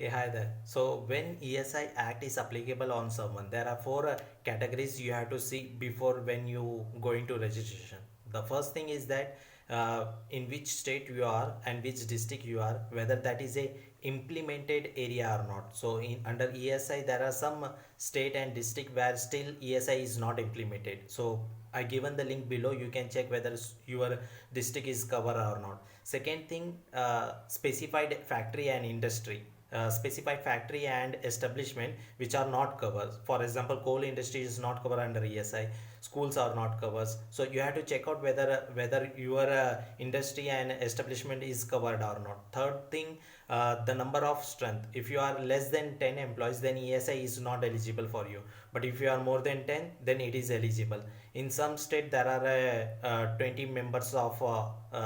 Hey, hi there. So when ESI Act is applicable on someone, there are four categories you have to see before when you go into registration. The first thing is that in which state you are and which district you are, whether that is a implemented area or not. So in under ESI, there are some state and district where still ESI is not implemented. So I given the link below. You can check whether your district is covered or not. Second thing, specified factory and industry. Specified factory and establishment which are not covered. For example, coal industry is not covered under ESI. Schools are not covered. So you have to check out whether your industry and establishment is covered or not. Third thing, the number of strength. If you are less than 10 employees, then ESI is not eligible for you. But if you are more than 10, then it is eligible. In some state there are 20 members of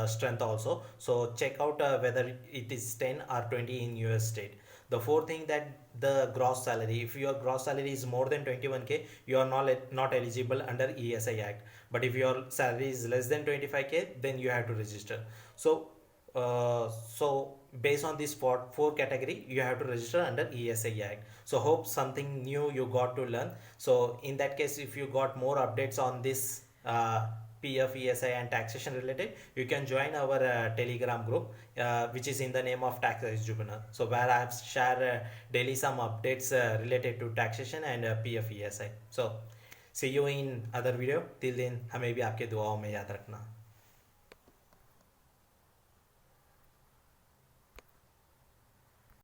strength also. So check out whether it is 10 or 20 in your state. The fourth thing, that the gross salary, if your gross salary is more than 21k, you are not eligible under ESI Act. But if your salary is less than 25k, then you have to register. So based on this four category, you have to register under ESI Act. So hope something new you got to learn. So in that case, if you got more updates on this PF, ESI and taxation related, you can join our Telegram group, which is in the name of Tax Tribunal. So where I have share daily some updates related to taxation and PF, ESI. So see you in other video. Till then, हमें भी आपके दुआओं में याद रखना.